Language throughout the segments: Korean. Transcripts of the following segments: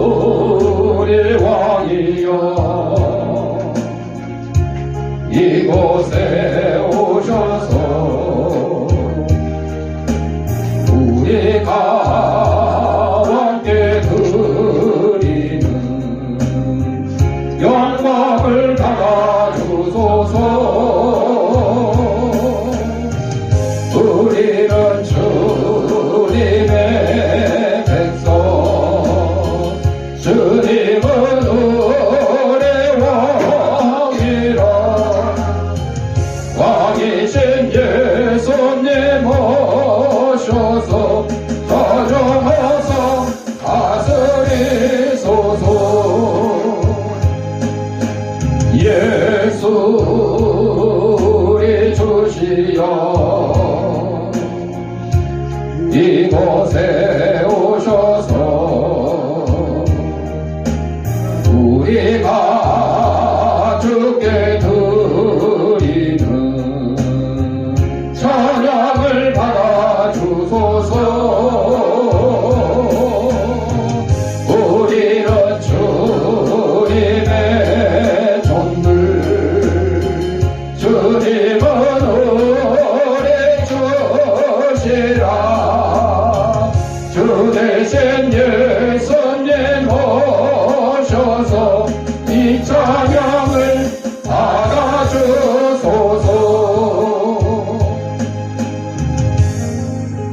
예수의 왕이여 이곳에 오셔서 우리가 함께 드리는 영광을 받아주소서. 우리는 주님의 백성, 주님은 우리 왕이라. 왕이신 예수님 오셔서 다정하사 다스리소서. 예수 우리 주시여 이곳에 오셔서 우리가 주께 드리는 찬양을 받아주소서. 우리는 주님의 종들, 주님은 우리 주시라. 주 대신 예수님 오셔서 이 찬양을 받아주소서.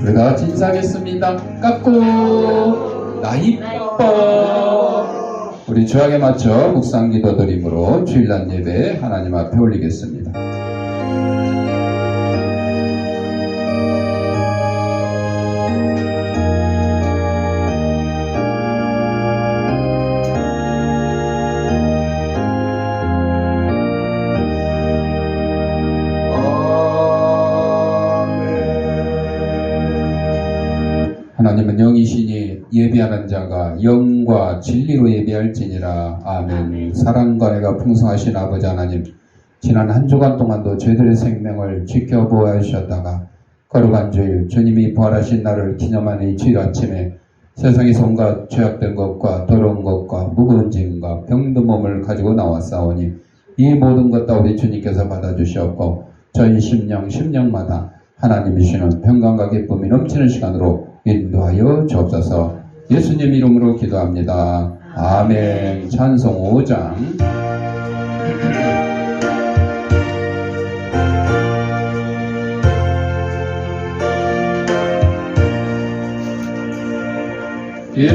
우리가 진상했습니다. 깎고 나 이뻐. 우리 주약에 맞춰 묵상 기도드림으로 주일날 예배 하나님 앞에 올리겠습니다. 하나님은 영이시니 예배하는 자가 영과 진리로 예배할지니라. 아멘. 사랑과 은혜가 풍성하신 아버지 하나님, 지난 한 주간 동안도 저희들의 생명을 지켜보아 주셨다가 거룩한 주일 주님이 부활하신 날을 기념하는 이 주일 아침에 세상에서 온갖 죄악된 것과 더러운 것과 무거운 짐과 병든 몸을 가지고 나왔사오니 이 모든 것 다 우리 주님께서 받아주셨고 저희 심령마다 하나님이 주시는 평강과 기쁨이 넘치는 시간으로 인도하여 주옵소서. 예수님 이름으로 기도합니다. 아멘. 찬송 5장. 이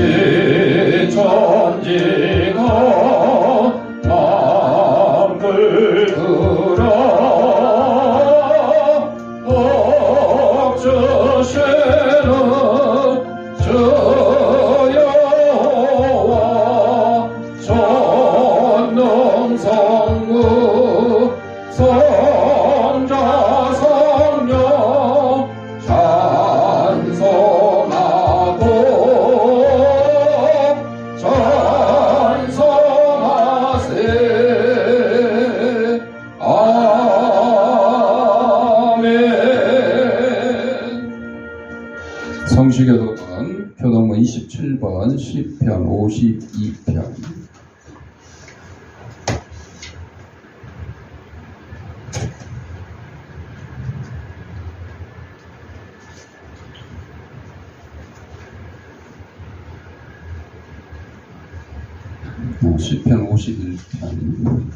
천지가 마음을 들어 옥주시는 주 여호와 전능성부 성자 성령 찬송하고 찬송하세. 아멘. 성시교독은 교독문 27번 시편 52편. 시편 51편.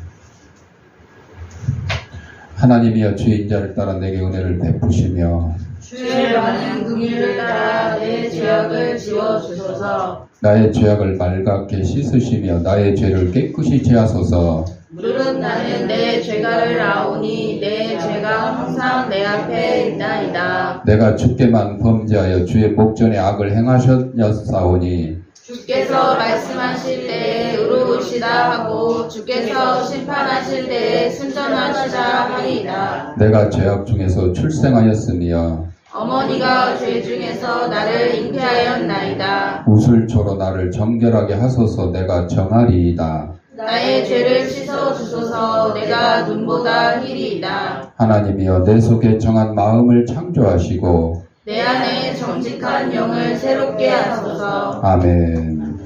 하나님이여 주의 인자를 따라 내게 은혜를 베푸시며 주의 많은 긍휼을 따라 내 죄악을 지워주소서. 나의 죄악을 맑게 씻으시며 나의 죄를 깨끗이 제하소서. 물은 나는 내 죄가를 아오니 내 죄가 항상 내 앞에 있나이다. 내가 주께만 범죄하여 주의 목전에 악을 행하셨사오니 주께서 말씀하실 때에 의로우시다 하고 주께서 심판하실 때에 순전하시다 하리이다. 내가 죄악 중에서 출생하였으며 어머니가 죄 중에서 나를 잉태하였나이다. 우슬초로 나를 정결하게 하소서. 내가 정하리이다. 나의 죄를 씻어 주소서. 내가 눈보다 희리이다. 하나님이여 내 속에 정한 마음을 창조하시고 내 안에 정직한 영을 새롭게 하소서. 아멘.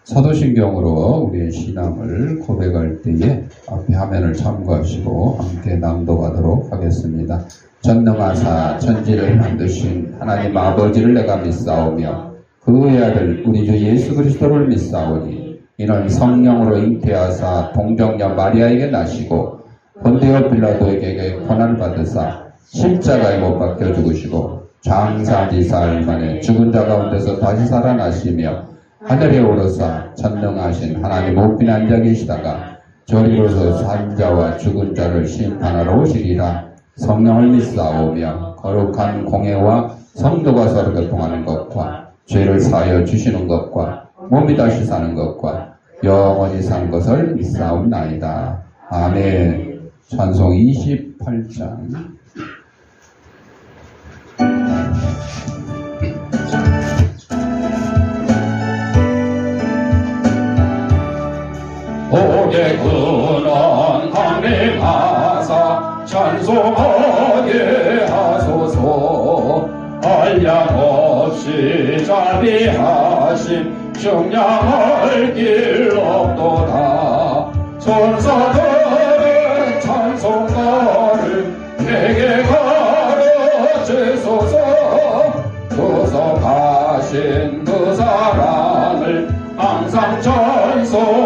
사도신경으로 우리의 신앙을 고백할 때에 앞에 화면을 참고하시고 함께 낭독하도록 하겠습니다. 전능하사 천지를 만드신 하나님 아버지를 내가 믿사오며 그의 아들 우리 주 예수 그리스도를 믿사오니 이는 성령으로 잉태하사 동정녀 마리아에게 나시고 본디오 빌라도에게 고난을 받으사 십자가에 못 박혀 죽으시고 장사지사흘 만에 죽은 자 가운데서 다시 살아나시며 하늘에 오르사 전능하신 하나님 우편에 앉아 계시다가 저리로서 산자와 죽은 자를 심판하러 오시리라. 성령을 믿사오며 거룩한 공회와 성도가 서로 교통하는 것과 죄를 사하여 주시는 것과 몸이 다시 사는 것과 영원히 사는 것을 믿사옵나이다. 아멘. 찬송 28장. 복의 근원 강림하사 찬송하게 하소서. 한량없이 자비하심 중량할 길 없도다. 천사들의 찬송가를 내게 가르치소서. 구속하신 그 사랑을 항상 찬송합니다.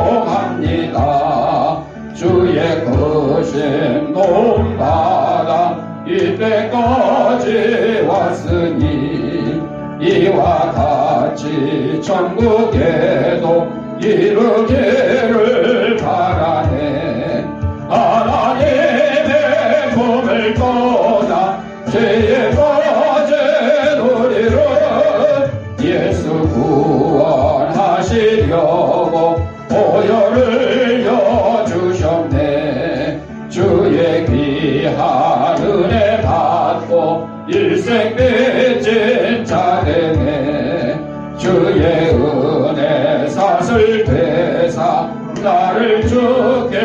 주의 크심 높받아 이때까지 왔으니 이와 같이 천국에도 이르기를 바라네. 하나님의 품을 떠나 죄에 빠진 우리를 예수 구원하시려고 보혈을 여주셨네. 주의 귀한 은혜 받고 일생 빚진 자 되네. 주의 은혜 사슬 되사 나를 주게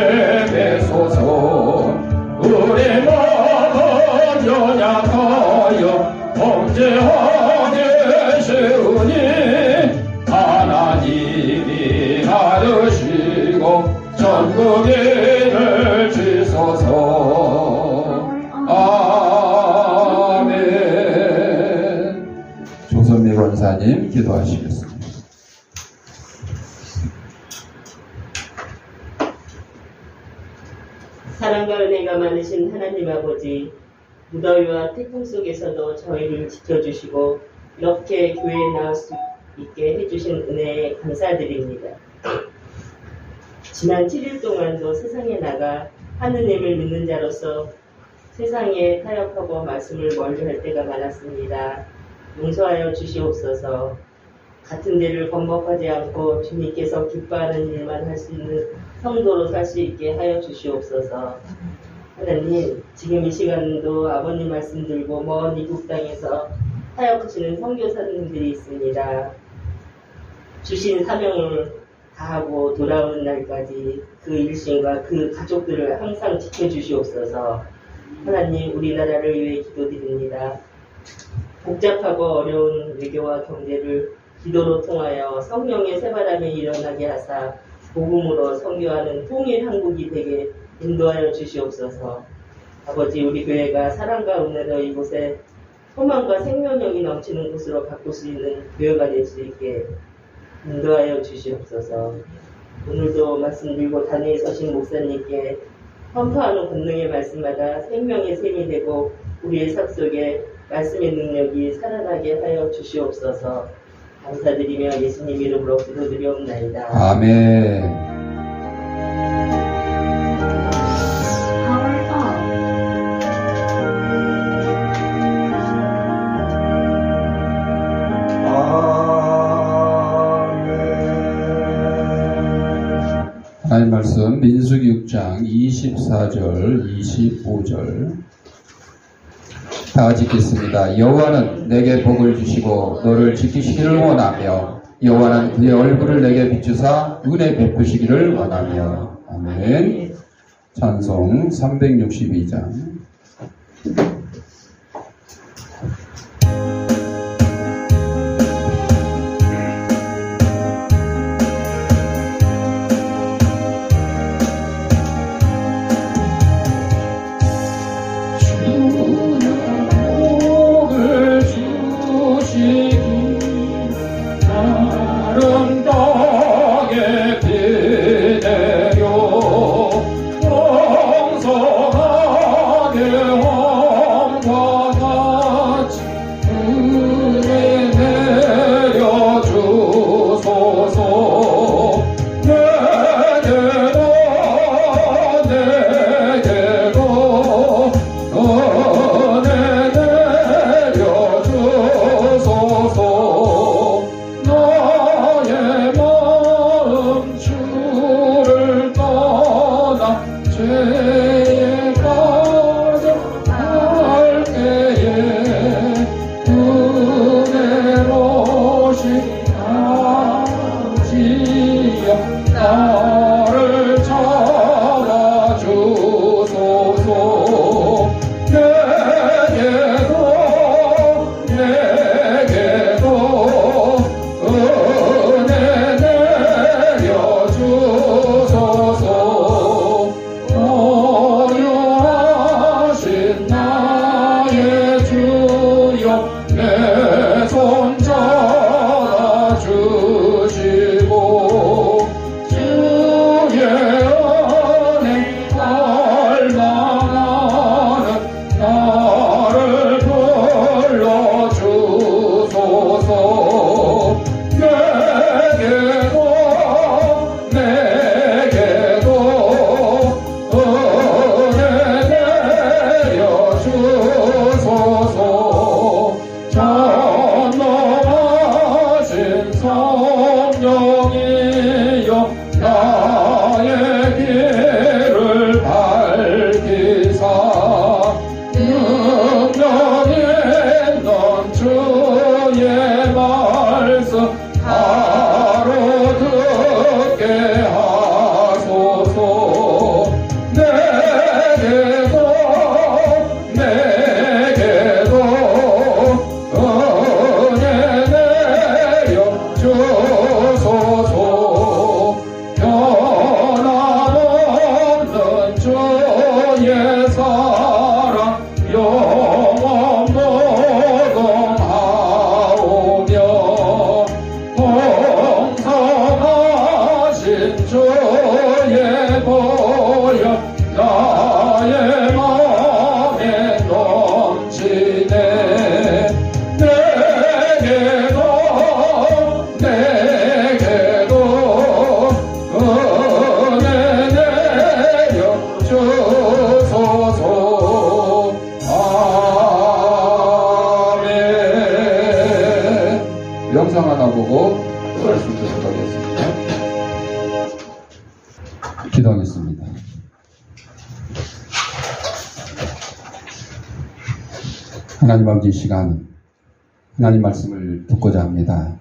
되소서. 우리 마음은 연약하여 범죄하게 쉬우니 하나님이 받으시고 전국인을 주소서. 아멘. 조선미 권사님 기도하시겠습니다. 사랑과 은혜가 많으신 하나님 아버지, 무더위와 태풍 속에서도 저희를 지켜주시고 이렇게 교회에 나올 수 있게 해주신 은혜에 감사드립니다. 지난 7일 동안도 세상에 나가 하느님을 믿는 자로서 세상에 타협하고 말씀을 멀리할 때가 많았습니다. 용서하여 주시옵소서. 같은 데를 번복하지 않고 주님께서 기뻐하는 일만 할 수 있는 성도로 살 수 있게 하여 주시옵소서. 하나님, 지금 이 시간도 아버님 말씀 들고 먼 이국 땅에서 타협하시는 선교사님들이 있습니다. 주신 사명을 다하고 돌아오는 날까지 그 일신과 그 가족들을 항상 지켜주시옵소서. 하나님, 우리나라를 위해 기도드립니다. 복잡하고 어려운 외교와 경제를 기도로 통하여 성령의 새바람이 일어나게 하사 복음으로 선교하는 통일 한국이 되게 인도하여 주시옵소서. 아버지, 우리 교회가 사랑과 은혜로 이곳에 소망과 생명력이 넘치는 곳으로 바꿀 수 있는 교회가 될 수 있게 인도하여 주시옵소서. 오늘도 말씀 들고 단위에 서신 목사님께 선포하는 권능의 말씀마다 생명의 샘이 되고 우리의 삶 속에 말씀의 능력이 살아나게 하여 주시옵소서. 감사드리며 예수님 이름으로 기도드리옵나이다. 아멘. 하나님 말씀 민수기 6장 24절 25절 다 같이 읽겠습니다. 여호와는 내게 복을 주시고 너를 지키시기를 원하며 여호와는 그의 얼굴을 내게 비추사 은혜 베푸시기를 원하며. 아멘. 찬송 362장. 복을 주시기 아름답게 비내려 풍성하게 함과 같이 은혜 내려 주소서. 죄에 빠져 갈 때에 은혜로 시하지어 나를 찾아주소서. 내게도 은혜 내려주소서. 고요하신 나의 주여 내 손 잡아주시고 주의 은혜 갈망하는 나를 불러주소서. 내게도 은혜 내려주소서. 전능하신 성령이여 나의 길을 밝히사 능력 있는 주의 말씀 가로듣게 하소서. 내게도 은혜 내려주소서. 변함없는 주의 사랑 영원 무궁하오며 풍성하신 주의 보혈 나의 맘에 넘치네. 내게도 은혜 내려주소서. 아멘. 영상 하나 보고 말씀 드리도록 하겠습니다. 기도하겠습니다. 하나님 아버지, 이 시간 하나님 말씀을 듣고자 합니다.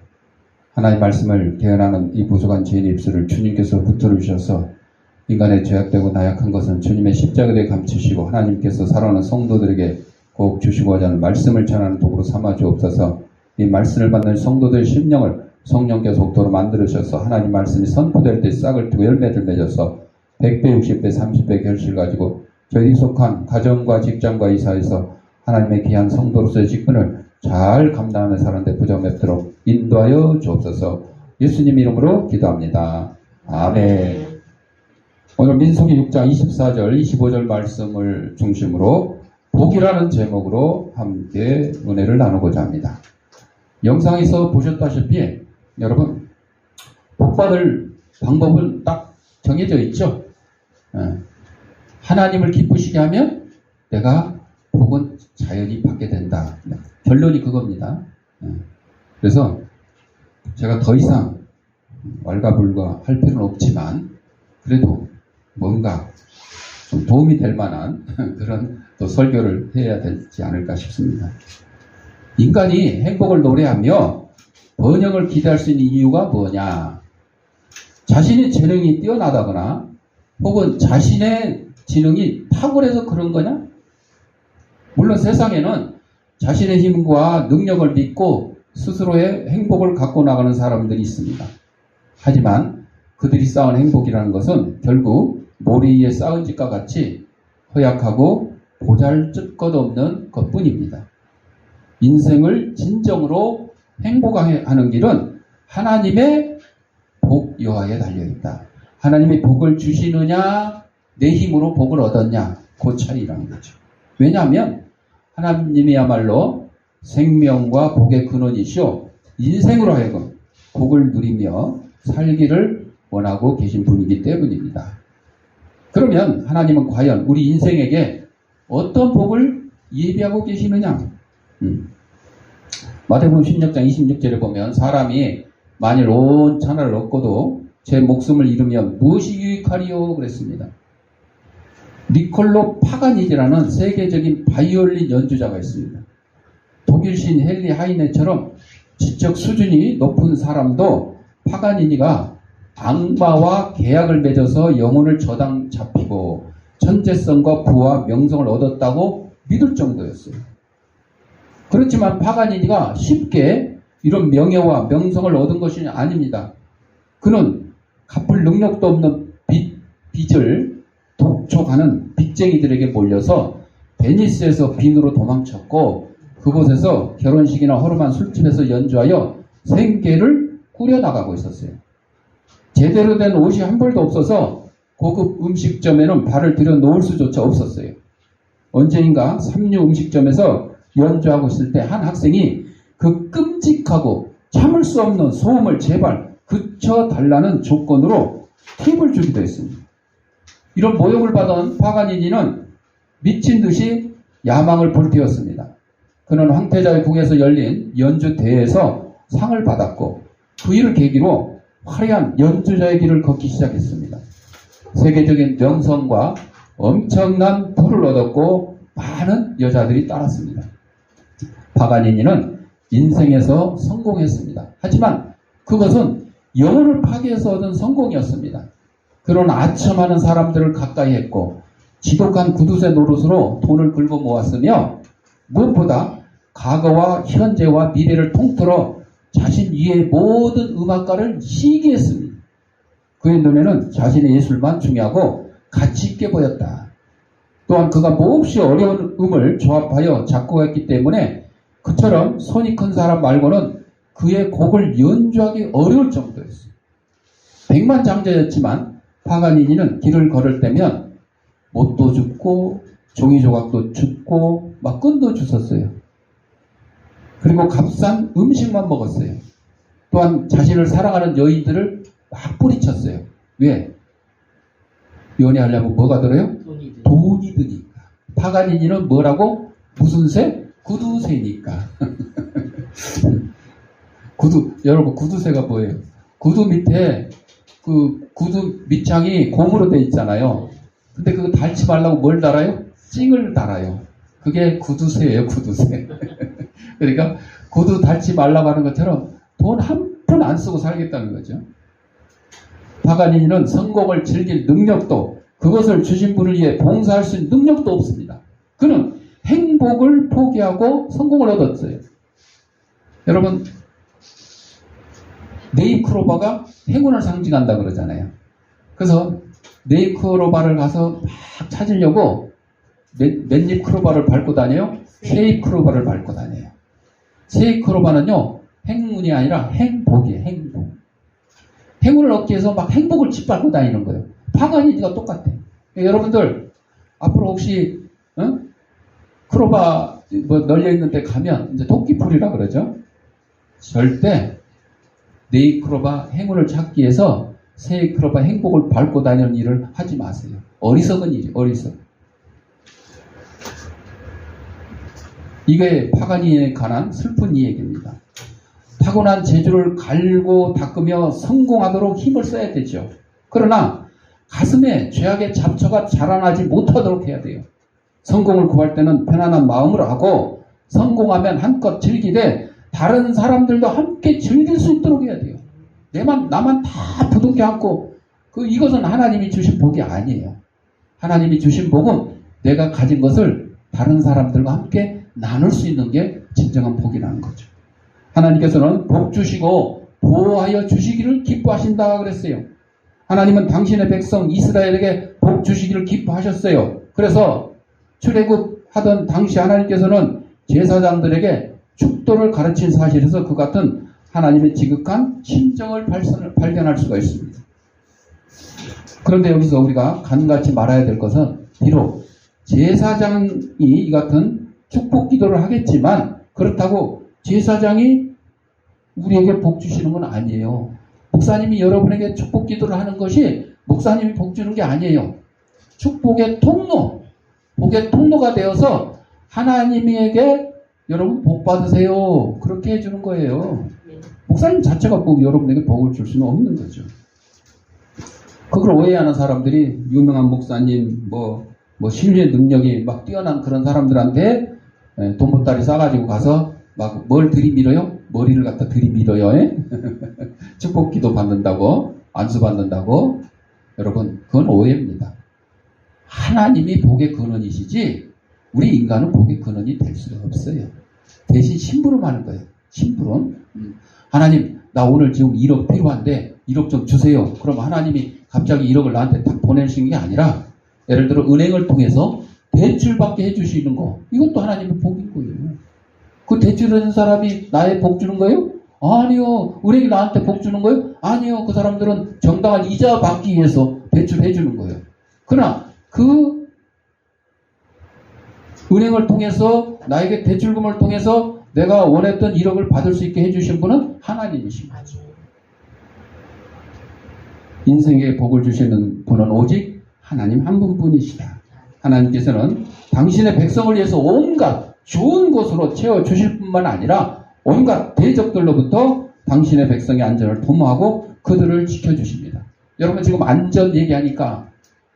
하나님 말씀을 개헌하는 이 부족한 죄인의 입술을 주님께서 붙들어 주셔서 인간의 죄악되고 나약한 것은 주님의 십자가에 감추시고 하나님께서 사랑하는 성도들에게 꼭 주시고자 하는 말씀을 전하는 도구로 삼아 주옵소서. 이 말씀을 받는 성도들의 심령을 성령께서 옥도로 만들어 주셔서 하나님 말씀이 선포될 때 싹을 트고 열매를 맺어서 100배, 60배, 30배 결실을 가지고 저희들이 속한 가정과 직장과 이사에서 하나님의 귀한 성도로서의 직분을 잘 감당하며 사는 데 부정 맺도록 인도하여 주옵소서. 예수님 이름으로 기도합니다. 아멘. 오늘 민수기 6장 24절, 25절 말씀을 중심으로 복이라는 제목으로 함께 은혜를 나누고자 합니다. 영상에서 보셨다시피 여러분 복받을 방법은 딱 정해져 있죠. 하나님을 기쁘시게 하면 내가 복은 자연히 받게 된다. 결론이 그겁니다. 그래서 제가 더 이상 왈가불가 할 필요는 없지만 그래도 뭔가 좀 도움이 될 만한 그런 또 설교를 해야 되지 않을까 싶습니다. 인간이 행복을 노래하며 번영을 기대할 수 있는 이유가 뭐냐? 자신의 재능이 뛰어나다거나 혹은 자신의 지능이 탁월해서 그런 거냐? 물론 세상에는 자신의 힘과 능력을 믿고 스스로의 행복을 갖고 나가는 사람들이 있습니다. 하지만 그들이 쌓은 행복이라는 것은 결국 모래 위에 쌓은 집과 같이 허약하고 보잘것없는 것뿐입니다. 인생을 진정으로 행복하는 길은 하나님의 복 여하에 달려있다. 하나님의 복을 주시느냐, 내 힘으로 복을 얻었냐, 그 차이라는 거죠. 왜냐하면 하나님이야말로 생명과 복의 근원이시오. 인생으로 하여금 복을 누리며 살기를 원하고 계신 분이기 때문입니다. 그러면 하나님은 과연 우리 인생에게 어떤 복을 예비하고 계시느냐? 마태복음 16장 26절에 보면 사람이 만일 온 천하를 얻고도 제 목숨을 잃으면 무엇이 유익하리요? 그랬습니다. 니콜로 파가니니라는 세계적인 바이올린 연주자가 있습니다. 독일신 헨리 하이네처럼 지적 수준이 높은 사람도 파가니니가 악마와 계약을 맺어서 영혼을 저당 잡히고 천재성과 부와 명성을 얻었다고 믿을 정도였어요. 그렇지만 파가니니가 쉽게 이런 명예와 명성을 얻은 것이 아닙니다. 그는 갚을 능력도 없는 빚을 독촉하는 빚쟁이들에게 몰려서 베니스에서 빈으로 도망쳤고 그곳에서 결혼식이나 허름한 술집에서 연주하여 생계를 꾸려나가고 있었어요. 제대로 된 옷이 한 벌도 없어서 고급 음식점에는 발을 들여놓을 수조차 없었어요. 언제인가 삼류 음식점에서 연주하고 있을 때 한 학생이 그 끔찍하고 참을 수 없는 소음을 제발 그쳐달라는 조건으로 팁을 주기도 했습니다. 이런 모욕을 받은 파가니니는 미친 듯이 야망을 불태웠습니다. 그는 황태자의 궁에서 열린 연주 대회에서 상을 받았고 그 일을 계기로 화려한 연주자의 길을 걷기 시작했습니다. 세계적인 명성과 엄청난 부를 얻었고 많은 여자들이 따랐습니다. 파가니니는 인생에서 성공했습니다. 하지만 그것은 영혼을 파괴해서 얻은 성공이었습니다. 그런 아첨하는 사람들을 가까이 했고 지독한 구두쇠 노릇으로 돈을 긁어 모았으며 무엇보다 과거와 현재와 미래를 통틀어 자신 위의 모든 음악가를 시기했습니다. 그의 눈에는 자신의 예술만 중요하고 가치 있게 보였다. 또한 그가 몹시 어려운 음을 조합하여 작곡했기 때문에 그처럼 손이 큰 사람 말고는 그의 곡을 연주하기 어려울 정도였어요. 백만장자였지만 파가니니는 길을 걸을 때면 못도 줍고 종이 조각도 줍고 막 끈도 주웠어요. 그리고 값싼 음식만 먹었어요. 또한 자신을 사랑하는 여인들을 막 뿌리쳤어요. 왜? 연애하려면 뭐가 들어요? 돈이 드니까. 파가니니는 뭐라고? 무슨 새? 구두쇠니까. 여러분 구두쇠가 뭐예요? 구두 밑에 그 구두 밑창이 고무로 돼 있잖아요. 근데 그거 달지 말라고 뭘 달아요? 찡을 달아요. 그게 구두쇠예요, 구두쇠. 그러니까 구두 달지 말라고 하는 것처럼 돈 한 푼 안 쓰고 살겠다는 거죠. 파가니니는 성공을 즐길 능력도 그것을 주신 분을 위해 봉사할 수 있는 능력도 없습니다. 그는 행복을 포기하고 성공을 얻었어요. 여러분 네잎클로버가 행운을 상징한다 그러잖아요. 그래서 네잎클로버를 가서 막 찾으려고 몇 잎 클로버를 밟고 다녀요? 세잎 클로버를 밟고 다녀요. 세잎 클로버는요 행운이 아니라 행복이에요. 행복. 행운을 얻기 위해서 막 행복을 짓밟고 다니는 거예요. 파가니니가 똑같아요. 여러분들 앞으로 혹시 클로버 뭐 널려 있는 데 가면 이제 토끼풀이라 그러죠. 절대 네잎 클로버 행운을 찾기 위해서 세잎 클로버 행복을 밟고 다니는 일을 하지 마세요. 어리석은 일이에요. 어리석. 이게 파가니니에 관한 슬픈 이야기입니다. 타고난 재주를 갈고 닦으며 성공하도록 힘을 써야 되죠. 그러나 가슴에 죄악의 잡초가 자라나지 못하도록 해야 돼요. 성공을 구할 때는 편안한 마음으로 하고 성공하면 한껏 즐기되 다른 사람들도 함께 즐길 수 있도록 해야 돼요. 나만 다 부둥켜 안고, 이것은 하나님이 주신 복이 아니에요. 하나님이 주신 복은 내가 가진 것을 다른 사람들과 함께 나눌 수 있는 게 진정한 복이라는 거죠. 하나님께서는 복 주시고 보호하여 주시기를 기뻐하신다 그랬어요. 하나님은 당신의 백성 이스라엘에게 복 주시기를 기뻐하셨어요. 그래서 출애굽하던 당시 하나님께서는 제사장들에게 축도를 가르친 사실에서 그 같은 하나님의 지극한 심정을 발견할 수가 있습니다. 그런데 여기서 우리가 간같이 말아야 될 것은 비록 제사장이 이 같은 축복 기도를 하겠지만 그렇다고 제사장이 우리에게 복 주시는 건 아니에요. 목사님이 여러분에게 축복 기도를 하는 것이 목사님이 복 주는 게 아니에요. 축복의 복의 통로가 되어서 하나님에게 여러분 복 받으세요. 그렇게 해주는 거예요. 목사님 자체가 여러분에게 복을 줄 수는 없는 거죠. 그걸 오해하는 사람들이 유명한 목사님, 신뢰 능력이 막 뛰어난 그런 사람들한테 돈 보따리 싸가지고 가서 막 뭘 들이밀어요? 머리를 갖다 들이밀어요. 축복 기도 받는다고, 안수 받는다고. 여러분, 그건 오해입니다. 하나님이 복의 근원이시지 우리 인간은 복의 근원이 될 수가 없어요. 대신 심부름하는 거예요. 심부름. 하나님, 나 오늘 지금 1억 필요한데 1억 좀 주세요. 그럼 하나님이 갑자기 1억을 나한테 딱 보내시는 게 아니라 예를 들어 은행을 통해서 대출받게 해주시는 거, 이것도 하나님의 복인 거예요. 그 대출하는 사람이 나의 복 주는 거예요? 아니요. 은행이 나한테 복 주는 거예요? 아니요. 그 사람들은 정당한 이자 받기 위해서 대출해 주는 거예요. 그러나 그 은행을 통해서 나에게 대출금을 통해서 내가 원했던 1억을 받을 수 있게 해주신 분은 하나님이신 거죠. 인생에 복을 주시는 분은 오직 하나님 한 분뿐이시다. 하나님께서는 당신의 백성을 위해서 온갖 좋은 곳으로 채워주실 뿐만 아니라 온갖 대적들로부터 당신의 백성의 안전을 도모하고 그들을 지켜주십니다. 여러분 지금 안전 얘기하니까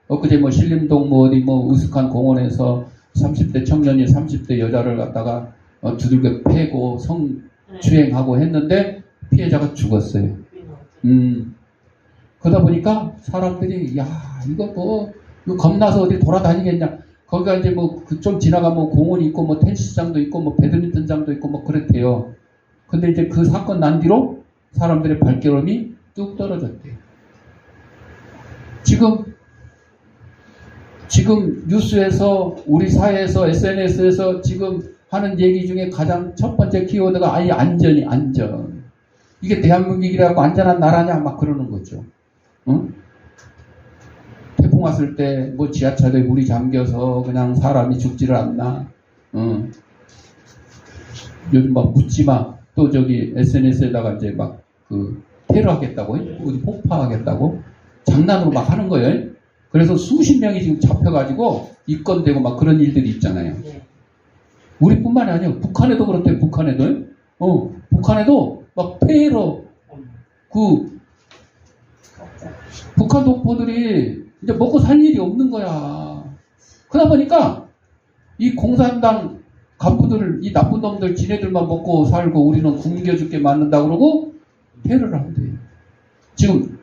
엊그제 신림동 어디 으슥한 공원에서 30대 청년이 30대 여자를 갖다가 두들겨 패고 성추행하고 했는데 피해자가 죽었어요. 그러다 보니까 사람들이 이거 겁나서 어디 돌아다니겠냐. 거기가 이제 좀 지나가면 공원이 있고 테니스장도 있고 배드민턴장도 있고 그랬대요. 근데 이제 그 사건 난 뒤로 사람들의 발걸음이 뚝 떨어졌대요. 지금 뉴스에서 우리 사회에서 SNS에서 지금 하는 얘기 중에 가장 첫 번째 키워드가 아예 안전. 이게 대한민국이라고 안전한 나라냐 막 그러는 거죠. 응? 태풍 왔을 때 지하철에 물이 잠겨서 그냥 사람이 죽지를 않나. 요즘 묻지마. 또 SNS에다가 이제 테러 하겠다고, 어디 폭파하겠다고 장난으로 막 하는 거예요. 그래서 수십 명이 지금 잡혀가지고 입건되고 막 그런 일들이 있잖아요. 우리뿐만이 아니에요. 북한에도 그렇대요. 북한에도 막 테러, 북한 독보들이 이제 먹고 살 일이 없는 거야. 그러다 보니까 이 공산당 간부들, 이 나쁜 놈들, 지네들만 먹고 살고 우리는 굶겨 죽게 만든다 그러고 테러를 한대요. 지금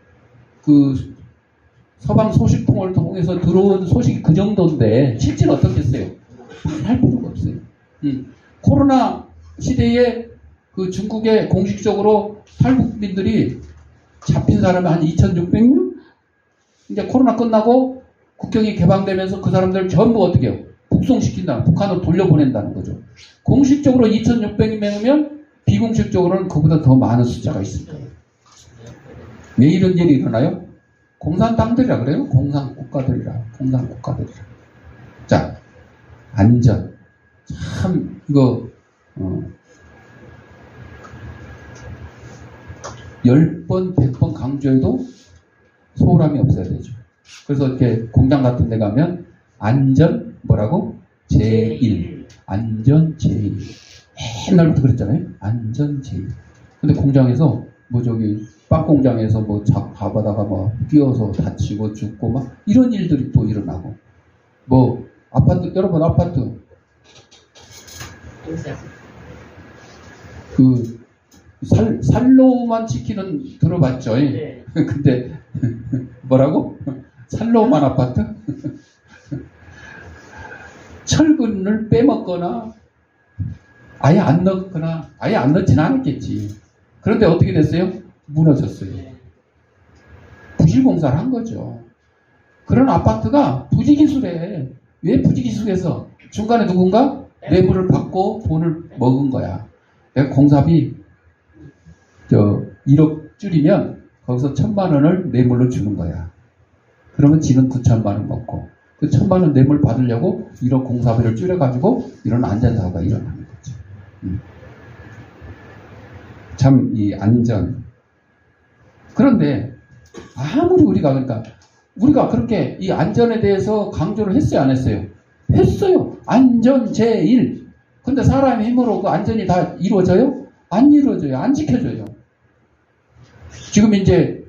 서방 소식통을 통해서 들어온 소식이 그 정도인데 실제는 어떻겠어요? 할 필요가 없어요. 코로나 시대에 중국에 공식적으로 탈북민들이 잡힌 사람이 한 2,600명? 이제 코로나 끝나고 국경이 개방되면서 그 사람들 전부 어떻게 해요? 북송시킨다. 북한으로 돌려보낸다는 거죠. 공식적으로 2,600명이면 비공식적으로는 그보다 더 많은 숫자가 있습니다. 왜 이런 일이 일어나요? 공산당들이라 그래요? 공산국가들이라. 자, 안전. 참, 이거, 10번, 100번 강조해도 소홀함이 없어야 되죠. 그래서 이렇게 공장 같은 데 가면 안전, 제일. 안전 제일. 옛날부터 그랬잖아요. 안전 제일. 근데 공장에서 빵 공장에서 가바다가 끼어서 다치고 죽고 이런 일들이 또 일어나고. 아파트, 여러분 아파트. 그 살로만 지키는 들어봤죠? 네. 근데 뭐라고? 살로만 아파트? 철근을 빼먹거나 아예 안 넣거나 아예 안 넣지는 않았겠지. 그런데 어떻게 됐어요? 무너졌어요. 네. 부실공사를 한 거죠. 그런 아파트가 부지기수래. 왜 부지기수에서 중간에 누군가 뇌물을 받고 돈을 먹은 거야. 내가 공사비 1억 줄이면 거기서 1,000만 원을 뇌물로 주는 거야. 그러면 지는 9천만 원 먹고 그 1,000만 원 뇌물 받으려고 1억 공사비를 줄여가지고 이런 안전사고가 일어나는 거죠. 참 이 안전. 그런데 아무리 우리가 그렇게 이 안전에 대해서 강조를 했어요, 안 했어요? 했어요. 안전 제일. 근데 사람의 힘으로 그 안전이 다 이루어져요? 안 이루어져요. 안 지켜져요. 지금 이제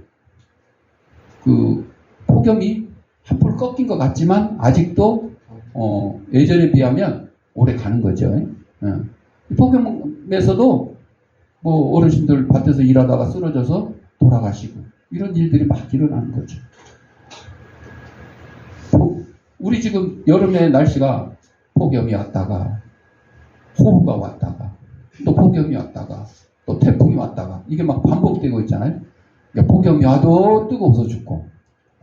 그 폭염이 한풀 꺾인 것 같지만 아직도 예전에 비하면 오래 가는 거죠. 폭염에서도 뭐 어르신들 밭에서 일하다가 쓰러져서 돌아가시고 이런 일들이 막 일어나는 거죠. 우리 지금 여름에 날씨가 폭염이 왔다가 호우가 왔다가 또 폭염이 왔다가 또 태풍이 왔다가 이게 막 반복되고 있잖아요. 그러니까 폭염이 와도 뜨거워서 죽고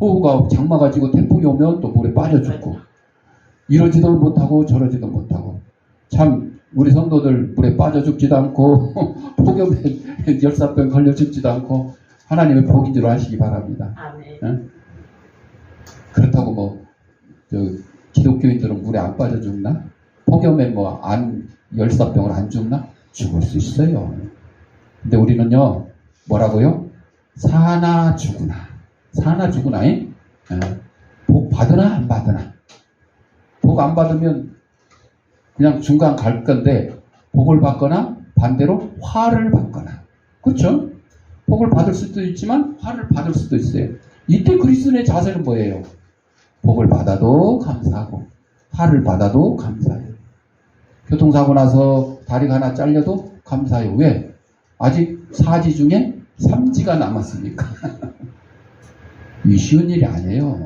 호우가 장마가 지고 태풍이 오면 또 물에 빠져 죽고 이러지도 못하고 저러지도 못하고 참 우리 성도들 물에 빠져 죽지도 않고 폭염에 열사병 걸려 죽지도 않고 하나님의 복인 줄 아시기 바랍니다. 아멘. 응? 그렇다고 뭐 기독교인들은 물에 안 빠져 죽나? 폭염에 뭐 열사병을 안 죽나? 죽을 수 있어요. 근데 우리는요 뭐라고요? 사나 죽으나 복 받으나 안 받으나 복 안 받으면 그냥 중간 갈 건데 복을 받거나 반대로 화를 받거나 그렇죠? 복을 받을 수도 있지만 화를 받을 수도 있어요. 이때 그리스도인의 자세는 뭐예요? 복을 받아도 감사하고 화를 받아도 감사해요. 교통사고 나서 다리가 하나 잘려도 감사해요. 왜? 아직 4지 중에 3지가 남았으니까. 이 쉬운 일이 아니에요.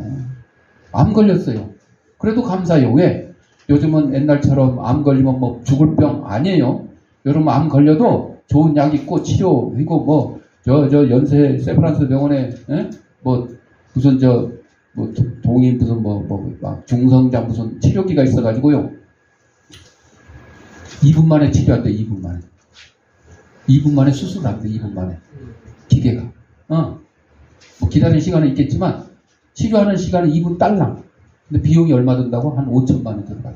암 걸렸어요. 그래도 감사해요. 왜? 요즘은 옛날처럼 암 걸리면 뭐 죽을 병 아니에요. 여러분 암 걸려도 좋은 약 있고 치료이고 뭐 연세 세브란스 병원에 뭐 무슨 뭐 동의 무슨 막 중성자 무슨 치료기가 있어가지고요. 2분 만에 치료한대. 2분 만에. 2분 만에 수술한대. 2분 만에. 기계가. 뭐 기다리는 시간은 있겠지만 치료하는 시간은 2분 딸랑. 근데 비용이 얼마 든다고? 한 5천만 원 들어가요.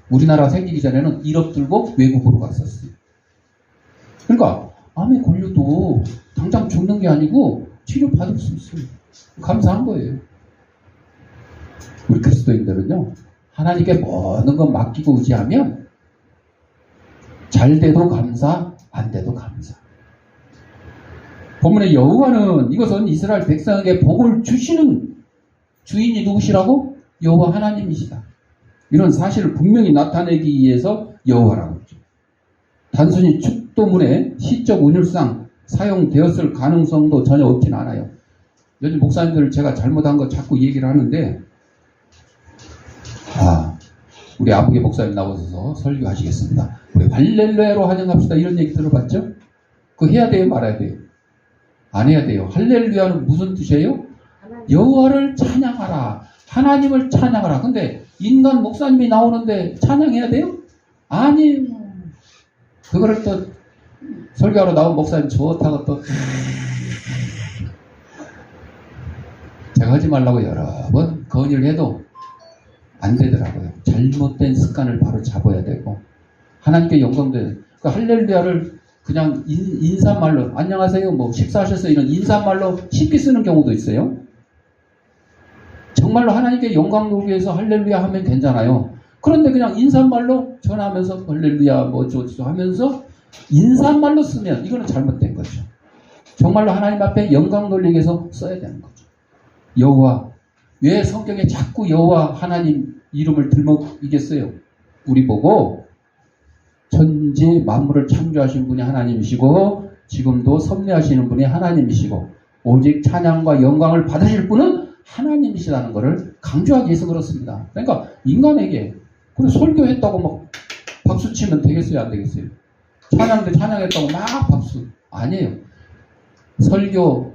우리나라 생기기 전에는 1억 들고 외국으로 갔었어요. 그러니까 암에 걸려도 당장 죽는 게 아니고 치료받을 수 있어요. 감사한 거예요. 우리 그리스도인들은요. 하나님께 모든 것 맡기고 의지하면 잘 돼도 감사, 안 돼도 감사. 본문의 여호와는 이것은 이스라엘 백성에게 복을 주시는 주인이 누구시라고? 여호와 하나님이시다. 이런 사실을 분명히 나타내기 위해서 여호와라고 했죠. 단순히 축도문에 시적 운율상 사용되었을 가능성도 전혀 없진 않아요. 요즘 목사님들 제가 잘못한 거 자꾸 얘기를 하는데 우리 아부개 목사님 나오셔서 설교하시겠습니다. 우리 할렐루야로 환영합시다. 이런 얘기 들어봤죠? 그거 해야 돼요? 말아야 돼요? 안 해야 돼요. 할렐루야는 무슨 뜻이에요? 여호와를 찬양하라. 하나님을 찬양하라. 근데 인간 목사님이 나오는데 찬양해야 돼요? 아니에요. 그거를 또 설교하러 나온 목사님 좋다고 또 제가 하지 말라고 여러 번 건의를 해도 안 되더라고요. 잘못된 습관을 바로 잡아야 되고 하나님께 영광돼요. 그 할렐루야를 그냥 인사말로 안녕하세요 뭐 식사하셨어요 이런 인사말로 쉽게 쓰는 경우도 있어요. 정말로 하나님께 영광 돌기 위해서 할렐루야 하면 괜찮아요. 그런데 그냥 인사말로 전하면서 할렐루야 뭐 어쩌고 하면서 인사말로 쓰면 이거는 잘못된 거죠. 정말로 하나님 앞에 영광 돌리기 위해서 써야 되는 거죠. 여호와. 왜 성경에 자꾸 여호와 하나님 이름을 들먹이겠어요? 우리 보고 천지 만물을 창조하신 분이 하나님이시고 지금도 섭리하시는 분이 하나님이시고 오직 찬양과 영광을 받으실 분은 하나님이시라는 것을 강조하기 위해서 그렇습니다. 그러니까 인간에게 그리고 설교했다고 막 박수 치면 되겠어요, 안 되겠어요? 찬양도 찬양했다고 막 박수. 아니에요. 설교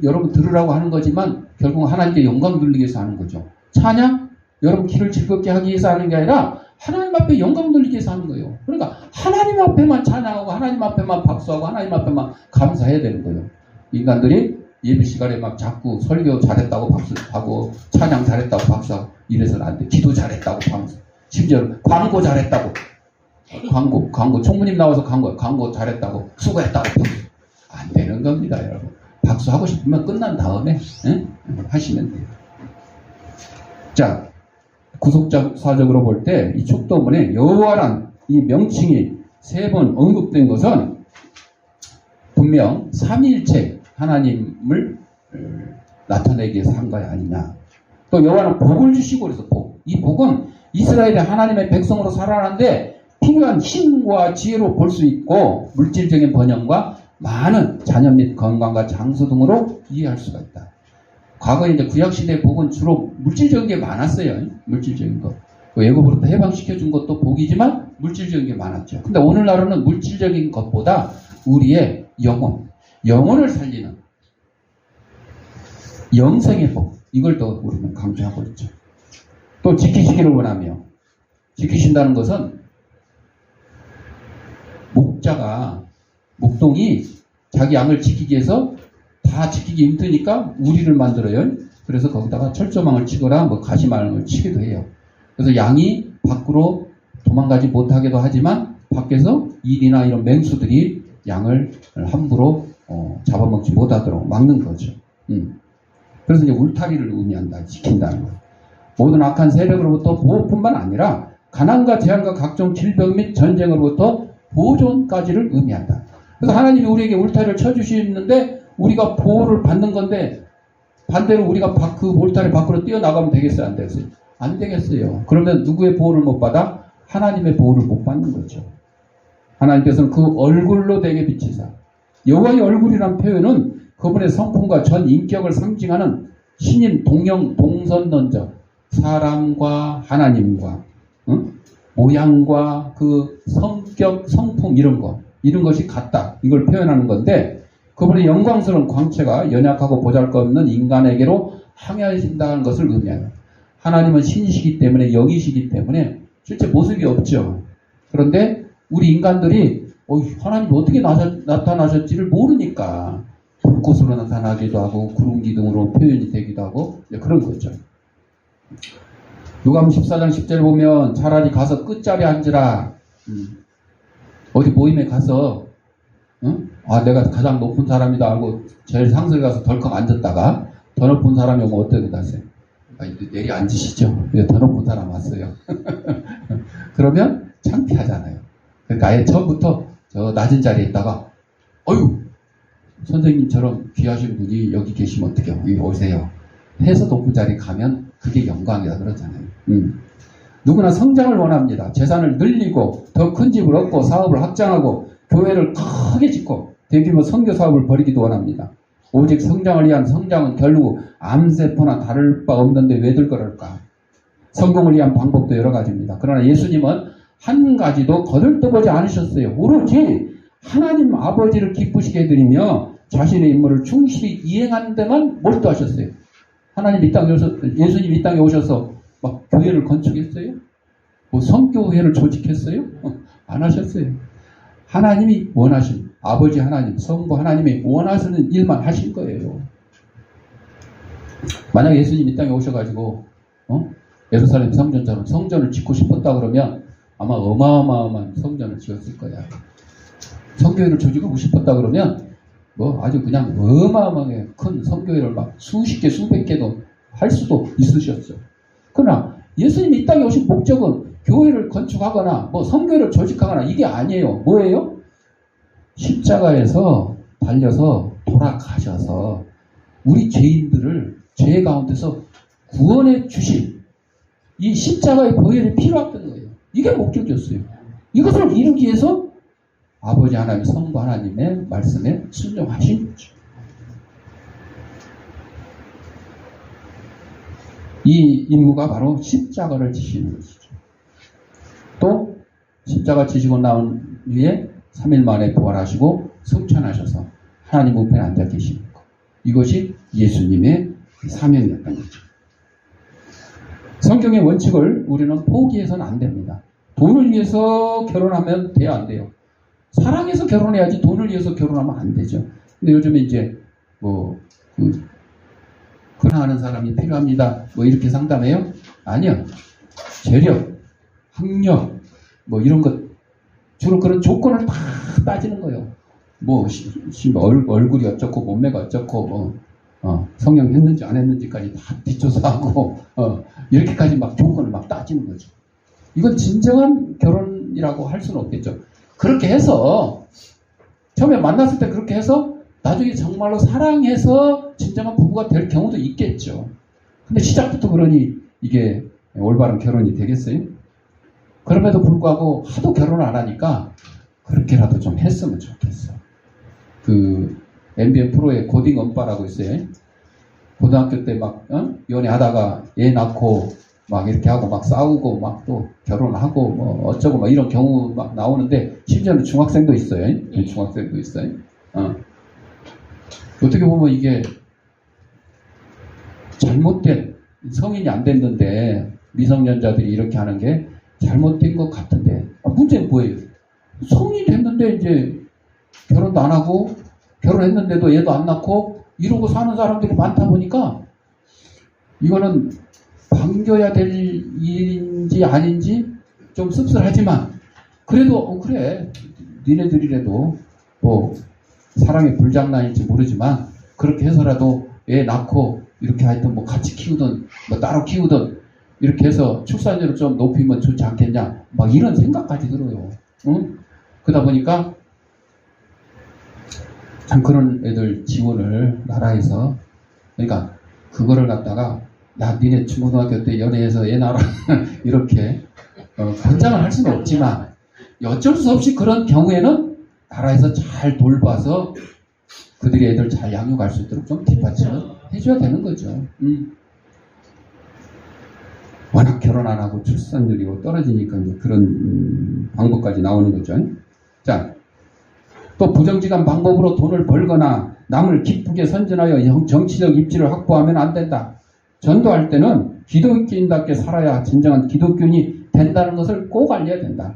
여러분 들으라고 하는 거지만 결국 하나님께 영광 돌리기 위해서 하는 거죠. 찬양 여러분 귀를 즐겁게 하기 위해서 하는 게 아니라 하나님 앞에 영광 돌리기 위해서 하는 거예요. 그러니까 하나님 앞에만 찬양하고 하나님 앞에만 박수하고 하나님 앞에만 감사해야 되는 거예요. 인간들이 예배 시간에 막 자꾸 설교 잘했다고 박수하고 찬양 잘했다고 박수하고 이래서는 안 돼. 기도 잘했다고 박수. 심지어 광고 잘했다고 광고 총무님 나와서 광고 잘했다고 수고했다고 박수. 안 되는 겁니다, 여러분. 박수하고 싶으면 끝난 다음에 하시면 돼요. 자, 구속사적으로 볼 때 이 촉도문에 여호와란 이 명칭이 3번 언급된 것은 분명 삼위일체 하나님을 나타내기 위해서 한 거 아니냐. 또 여호와는 복을 주시고 그래서 복. 이 복은 이스라엘의 하나님의 백성으로 살아가는데 필요한 힘과 지혜로 볼 수 있고 물질적인 번영과 많은 자녀 및 건강과 장수 등으로 이해할 수가 있다. 과거에 이제 구약시대의 복은 주로 물질적인 게 많았어요. 물질적인 거. 애굽으로부터 해방시켜준 것도 복이지만 물질적인 게 많았죠. 근데 오늘날은 물질적인 것보다 우리의 영혼을 살리는 영생의 복. 이걸 더 우리는 강조하고 있죠. 또 지키시기를 원하며 지키신다는 것은 목동이 자기 양을 지키기 위해서 다 지키기 힘드니까 우리를 만들어요. 그래서 거기다가 철조망을 치거나 뭐 가시망을 치기도 해요. 그래서 양이 밖으로 도망가지 못하게도 하지만 밖에서 일이나 이런 맹수들이 양을 함부로 잡아먹지 못하도록 막는 거죠. 그래서 이제 울타리를 의미한다, 지킨다는 거. 모든 악한 세력으로부터 보호뿐만 아니라 가난과 재앙과 각종 질병 및 전쟁으로부터 보존까지를 의미한다. 그래서 하나님이 우리에게 울타리를 쳐주시는데 우리가 보호를 받는 건데 반대로 우리가 그 울타리 밖으로 뛰어나가면 되겠어요? 안 되겠어요? 안 되겠어요. 그러면 누구의 보호를 못 받아? 하나님의 보호를 못 받는 거죠. 하나님께서는 그 얼굴로 되게 비치사. 여호와의 얼굴이란 표현은 그분의 성품과 전 인격을 상징하는 신인 동선론적 사람과 하나님과 모양과 그 성격, 성품 이런 것이 같다. 이걸 표현하는 건데 그분의 영광스러운 광채가 연약하고 보잘것없는 인간에게로 항해하신다는 것을 의미해요. 하나님은 신이시기 때문에 영이시기 때문에 실제 모습이 없죠. 그런데 우리 인간들이 하나님이 어떻게 나타나셨지를 모르니까 불꽃으로 나타나기도 하고 구름 기둥으로 표현이 되기도 하고 그런 거죠. 누가복음 14장 10절 보면 차라리 가서 끝자리에 앉으라. 어디 모임에 가서 내가 가장 높은 사람이다 하고 제일 상석에 가서 덜컥 앉았다가 더 높은 사람이 오면 어떻게 하세요? 내리 앉으시죠. 더 높은 사람 왔어요. 그러면 창피하잖아요. 그러니까 아예 처음부터 저 낮은 자리에 있다가 선생님처럼 귀하신 분이 여기 계시면 어떡해요? 여기 오세요. 해서 높은 자리에 가면 그게 영광이다 그러잖아요. 누구나 성장을 원합니다. 재산을 늘리고 더 큰 집을 얻고 사업을 확장하고 교회를 크게 짓고 대규모 선교 사업을 벌이기도 원합니다. 오직 성장을 위한 성장은 결국 암세포나 다를 바 없는데 왜들 그럴까? 성공을 위한 방법도 여러 가지입니다. 그러나 예수님은 한 가지도 거들떠보지 않으셨어요. 오로지 하나님 아버지를 기쁘시게 해드리며 자신의 임무를 충실히 이행하는 데만 몰두하셨어요. 예수님 이 땅에 오셔서 막 교회를 건축했어요? 뭐 성교회를 조직했어요? 안 하셨어요. 하나님이 원하신 아버지 하나님, 성부 하나님이 원하시는 일만 하신 거예요. 만약 예수님 이 땅에 오셔가지고 예루살렘 성전처럼 성전을 짓고 싶었다 그러면 아마 어마어마한 성전을 지었을 거야. 성교회를 조직하고 싶었다 그러면 아주 그냥 어마어마하게 큰 성교회를 막 수십 개, 수백 개도 할 수도 있으셨죠. 그러나 예수님이 이 땅에 오신 목적은 교회를 건축하거나 성교회를 조직하거나 이게 아니에요. 뭐예요? 십자가에서 달려서 돌아가셔서 우리 죄인들을 죄 가운데서 구원해 주실 이 십자가의 보혈이 필요했던 거예요. 이게 목적이었어요. 이것을 이루기 위해서 아버지 하나님, 성부 하나님의 말씀에 순종하신 거죠. 이 임무가 바로 십자가를 지시는 것이죠. 또 십자가 지시고 나온 후에 3일 만에 부활하시고 승천하셔서 하나님 우편에 앉아 계시는 것. 이것이 예수님의 사명이었던 거죠. 성경의 원칙을 우리는 포기해서는 안 됩니다. 돈을 위해서 결혼하면 돼야 안 돼요. 사랑해서 결혼해야지 돈을 위해서 결혼하면 안 되죠. 근데 요즘에 이제 사랑하는 사람이 필요합니다. 이렇게 상담해요? 아니요. 재력, 학력, 이런 것 주로 그런 조건을 다 따지는 거예요. 얼굴이 어쩌고 몸매가 어쩌고 성형 했는지 안 했는지까지 다 뒷조사하고 이렇게까지 막 조건을 막 따지는 거죠. 이건 진정한 결혼이라고 할 수는 없겠죠. 그렇게 해서 처음에 만났을 때 그렇게 해서 나중에 정말로 사랑해서 진정한 부부가 될 경우도 있겠죠. 근데 시작부터 그러니 이게 올바른 결혼이 되겠어요? 그럼에도 불구하고 하도 결혼을 안 하니까 그렇게라도 좀 했으면 좋겠어. MBN 프로에 고딩 엄빠라고 있어요. 고등학교 때 막 연애하다가 애 낳고 막 이렇게 하고 막 싸우고 막 또 결혼하고 어쩌고 막 이런 경우 막 나오는데 심지어는 중학생도 있어요. 중학생도 있어요. 어떻게 보면 이게 잘못된 성인이 안 됐는데 미성년자들이 이렇게 하는 게 잘못된 것 같은데 문제는 뭐예요? 성인이 됐는데 이제 결혼도 안 하고 결혼했는데도 얘도 안 낳고 이러고 사는 사람들이 많다 보니까 이거는 반겨야 될 일인지 아닌지 좀 씁쓸하지만 그래도 그래 니네들이라도 사랑의 불장난인지 모르지만 그렇게 해서라도 애 낳고 이렇게 하여튼 같이 키우든 따로 키우든 이렇게 해서 출산율을 좀 높이면 좋지 않겠냐 막 이런 생각까지 들어요. 응? 그러다 보니까 참 그런 애들 지원을 나라에서 그러니까 그거를 갖다가 야 니네 중고등학교 때 연애해서 애 낳아라 이렇게 권장을 할 수는 없지만 어쩔 수 없이 그런 경우에는 나라에서 잘 돌봐서 그들이 애들 잘 양육할 수 있도록 좀 뒷받침을 해줘야 되는 거죠. 워낙 결혼 안 하고 출산율이 떨어지니까 이제 그런 방법까지 나오는 거죠. 자, 또 부정직한 방법으로 돈을 벌거나 남을 기쁘게 선전하여 정치적 입지를 확보하면 안 된다. 전도할 때는 기독교인답게 살아야 진정한 기독교인이 된다는 것을 꼭 알려야 된다.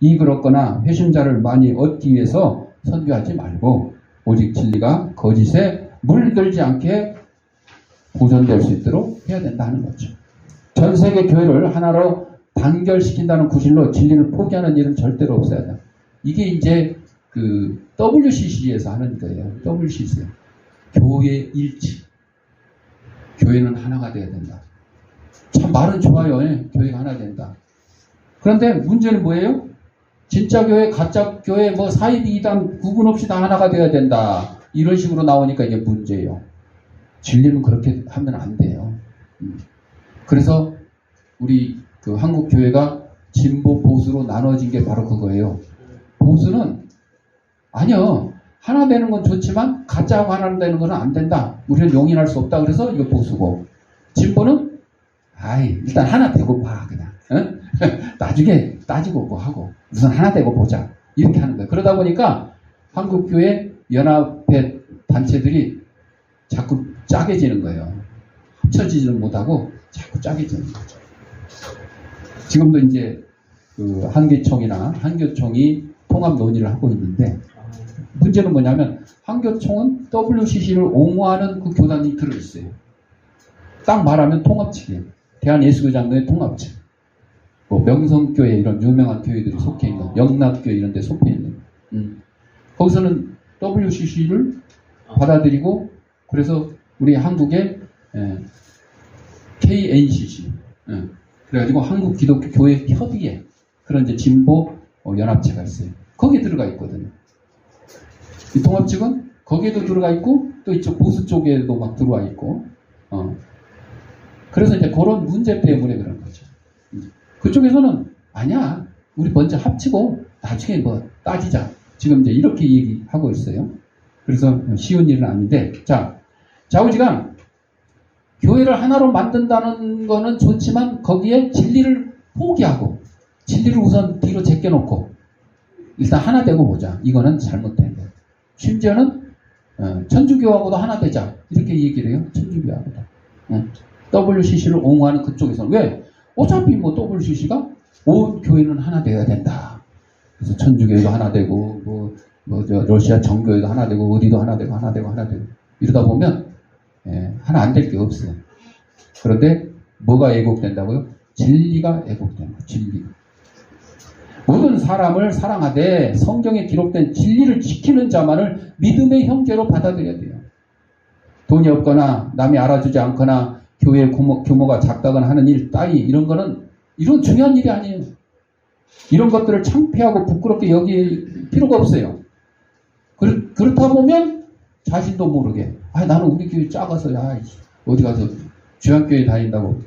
이익을 얻거나 회심자를 많이 얻기 위해서 선교하지 말고 오직 진리가 거짓에 물들지 않게 보존될 수 있도록 해야 된다 하는 거죠. 전 세계 교회를 하나로 단결시킨다는 구실로 진리를 포기하는 일은 절대로 없어야 한다. 이게 이제 WCC에서 하는 거예요. WCC. 교회 일치. 교회는 하나가 돼야 된다. 참 말은 좋아요. 교회가 하나 된다. 그런데 문제는 뭐예요? 진짜 교회, 가짜 교회, 사이비 이단 구분 없이 다 하나가 돼야 된다. 이런 식으로 나오니까 이게 문제예요. 진리는 그렇게 하면 안 돼요. 그래서 우리 한국 교회가 진보 보수로 나눠진 게 바로 그거예요. 보수는 아니요. 하나 되는 건 좋지만 가짜하고 하나 되는 건 안 된다. 우리는 용인할 수 없다. 그래서 이거 보수고. 진보는 일단 하나 되고 봐 그냥. 나중에 따지고 하고 우선 하나 되고 보자. 이렇게 하는 거예요. 그러다 보니까 한국교회 연합회 단체들이 자꾸 짜게지는 거예요. 합쳐지지는 못하고 자꾸 짜게지는 거죠. 지금도 이제 한기총이나 한교총이 통합 논의를 하고 있는데 문제는 뭐냐면 한교총은 WCC를 옹호하는 그 교단이 들어있어요. 딱 말하면 통합측이에요. 대한예수교장로의 통합측. 명성교회 이런 유명한 교회들이 속해 있는 영락교회 이런 데 속해 있는 거기서는 WCC를 받아들이고 그래서 우리 한국의 KNCC 그래가지고 한국 기독교 교회 협의회 그런 이제 진보 연합체가 있어요. 거기에 들어가 있거든요. 이 통합측은 거기에도 들어가 있고 또 이쪽 보수 쪽에도 막 들어와 있고 그래서 이제 그런 문제 때문에 그런 거죠. 그쪽에서는 아니야 우리 먼저 합치고 나중에 뭐 따지자. 지금 이제 이렇게 얘기하고 있어요. 그래서 쉬운 일은 아닌데, 자, 좌우지간 교회를 하나로 만든다는 거는 좋지만 거기에 진리를 포기하고 진리를 우선 뒤로 제껴놓고 일단 하나 되고 보자. 이거는 잘못된 거예요. 심지어는 천주교하고도 하나 되자. 이렇게 얘기를 해요. 천주교하고도. WCC를 옹호하는 그쪽에서는. 왜? 어차피 뭐 WCC가 온 교회는 하나 되어야 된다. 그래서 천주교회도 하나 되고, 러시아 정교회도 하나 되고, 어디도 하나 되고, 하나 되고, 하나 되고. 이러다 보면, 하나 안 될 게 없어. 그런데 뭐가 왜곡된다고요? 진리가 왜곡된다. 진리. 모든 사람을 사랑하되 성경에 기록된 진리를 지키는 자만을 믿음의 형제로 받아들여야 돼요. 돈이 없거나 남이 알아주지 않거나 교회 규모가 작다거나 하는 일 따위 이런 거는 이런 중요한 일이 아니에요. 이런 것들을 창피하고 부끄럽게 여길 필요가 없어요. 그렇다 보면 자신도 모르게 나는 우리 교회 작아서 어디 가서 주한교회 다닌다고.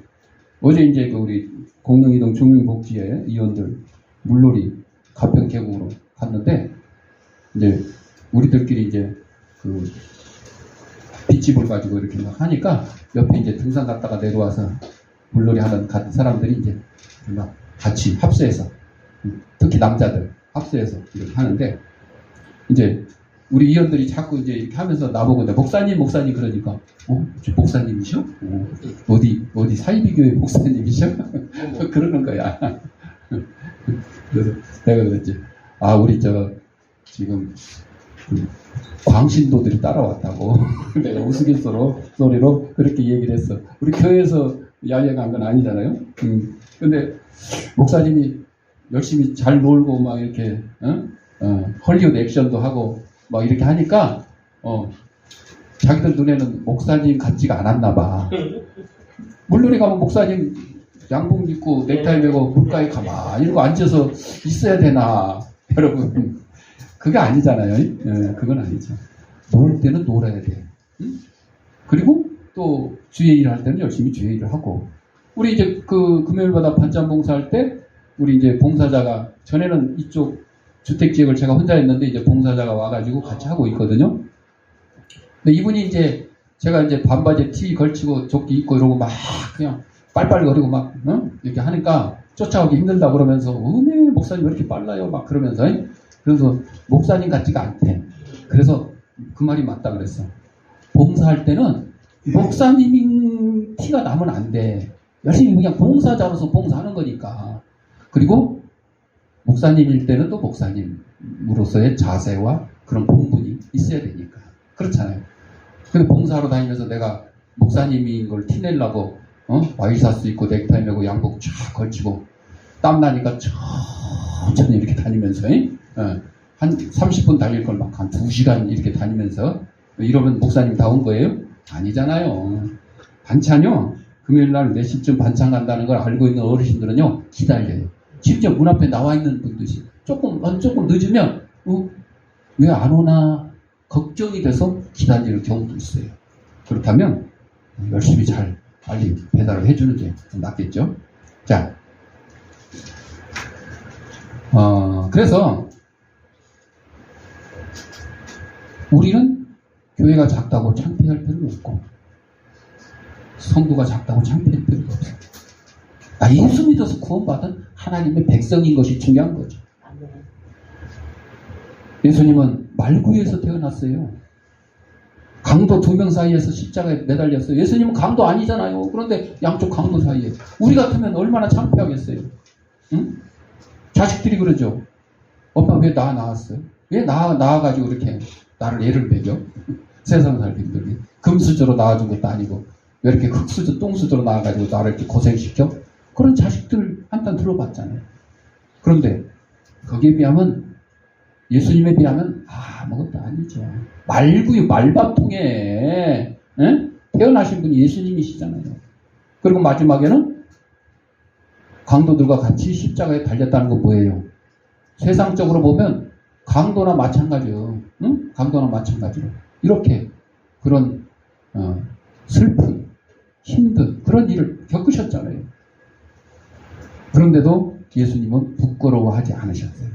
어제 이제 우리 공릉이동 중흥복지회 위원들 물놀이 가평 계곡으로 갔는데 이제 우리들끼리 이제 그 빗집을 가지고 이렇게 막 하니까 옆에 이제 등산 갔다가 내려와서 물놀이 하는 사람들이 이제 막 같이 합세해서 특히 남자들 합세해서 이렇게 하는데 이제 우리 위원들이 자꾸 이제 이렇게 하면서 나보고 목사님 그러니까 저 목사님이셔? 어디 사이비교회 목사님이셔? 그러는 거야. 그래서 내가 그랬지. 우리 지금 광신도들이 따라왔다고. 내가 우스갯소리로 그렇게 얘기를 했어. 우리 교회에서 야외간 건 아니잖아요. 근데 목사님이 열심히 잘 놀고 막 이렇게 헐리우드 액션도 하고 막 이렇게 하니까 자기들 눈에는 목사님 같지가 않았나 봐. 물놀이 가면 목사님 양복 입고 넥타이 메고 물가에 가만히 이러고 앉아서 있어야 되나. 여러분 그게 아니잖아요. 그건 아니죠. 놀 때는 놀아야 돼. 그리고 또 주의 일을 할 때는 열심히 주의 일을 하고. 우리 이제 그 금요일마다 반찬 봉사할 때 우리 이제 봉사자가 전에는 이쪽 주택지역을 제가 혼자 했는데 이제 봉사자가 와가지고 같이 하고 있거든요. 근데 이분이 이제 제가 이제 반바지에 티 걸치고 조끼 입고 이러고 막 그냥 빨빨거리고 막 이렇게 하니까 쫓아오기 힘들다 그러면서 목사님 왜 이렇게 빨라요? 막 그러면서 그래서 목사님 같지가 않대. 그래서 그 말이 맞다 그랬어. 봉사할 때는 목사님 티가 나면 안 돼. 열심히 그냥 봉사자로서 봉사하는 거니까. 그리고 목사님일 때는 또 목사님으로서의 자세와 그런 본분이 있어야 되니까. 그렇잖아요. 근데 봉사하러 다니면서 내가 목사님인 걸 티내려고 와이셔츠 입고 넥타이 메고 양복 쫙 걸치고 땀나니까 천천히 이렇게 다니면서 한 30분 달릴 걸 막 한 2시간 이렇게 다니면서 이러면 목사님 다 온 거예요? 아니잖아요. 반찬요. 금요일날 4시쯤 반찬 간다는 걸 알고 있는 어르신들은요 기다려요. 심지어 문 앞에 나와 있는 분들이 조금 늦으면 왜 안 오나 걱정이 돼서 기다리는 경우도 있어요. 그렇다면 열심히 잘 빨리 배달을 해주는 게 낫겠죠. 자, 그래서 우리는 교회가 작다고 창피할 필요는 없고 성도가 작다고 창피할 필요가 없어요. 예수 믿어서 구원받은 하나님의 백성인 것이 중요한 거죠. 예수님은 말구에서 태어났어요. 강도 2명 사이에서 십자가에 매달렸어요. 예수님은 강도 아니잖아요. 그런데 양쪽 강도 사이에. 우리 같으면 얼마나 창피하겠어요. 응? 자식들이 그러죠. 엄마 왜 나 낳았어요? 왜 낳아가지고 이렇게 나를 애를 먹여? 세상 살기 힘들게. 금수저로 낳아준 것도 아니고 왜 이렇게 흙수저, 똥수저로 낳아가지고 나를 이렇게 고생시켜? 그런 자식들 한단 들어봤잖아요. 그런데 거기에 비하면 예수님에 비하면 아무것도 아니죠. 말밥통에 태어나신 분이 예수님이시잖아요. 그리고 마지막에는 강도들과 같이 십자가에 달렸다는 건 뭐예요? 세상적으로 보면 강도나 마찬가지요. 강도나 마찬가지로 이렇게 그런 슬픈 힘든 그런 일을 겪으셨잖아요. 그런데도 예수님은 부끄러워하지 않으셨어요.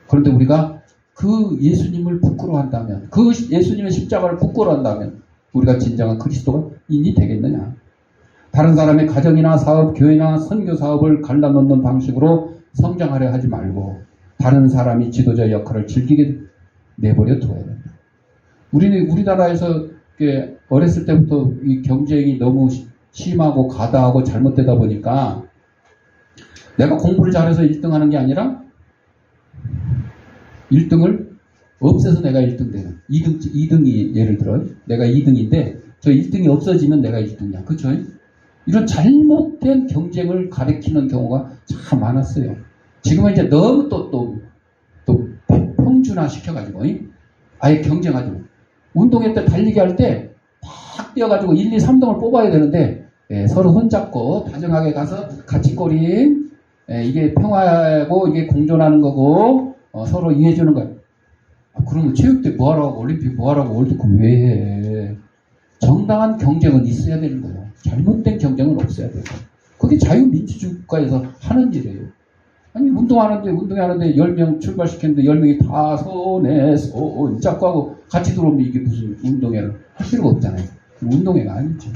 그런데 우리가 그 예수님을 부끄러워한다면, 그 예수님의 십자가를 부끄러워한다면 우리가 진정한 그리스도인이 되겠느냐? 다른 사람의 가정이나 사업, 교회나 선교 사업을 갈라놓는 방식으로 성장하려 하지 말고 다른 사람이 지도자 역할을 즐기게 내버려 두어야 된다. 우리나라에서 어렸을 때부터 이 경쟁이 너무 심하고 가다하고 잘못되다 보니까 내가 공부를 잘해서 1등 하는 게 아니라 1등을 없애서 내가 1등 되는 2등이 예를 들어 내가 2등인데 저 1등이 없어지면 내가 1등이야. 그렇죠? 이런 잘못된 경쟁을 가리키는 경우가 참 많았어요. 지금은 이제 너무 또 평준화 시켜가지고 아예 경쟁하지 마. 운동회 때 달리기 할 때 팍 뛰어가지고 1, 2, 3등을 뽑아야 되는데 서로 손잡고 다정하게 가서 같이 꼬린 이게 평화고 이게 공존하는 거고 서로 이해해주는 거야. 그러면 체육대 뭐하라고 올림픽 뭐하라고 월드컵 왜 해? 정당한 경쟁은 있어야 되는 거예요. 잘못된 경쟁은 없어야 돼요. 그게 자유민주주의 국가에서 하는 일이에요. 아니 운동하는데 10명 출발시켰는데 10명이 다 손에 손 잡고 하고 같이 들어오면 이게 무슨 운동회를 할 필요가 없잖아요. 운동회가 아니죠.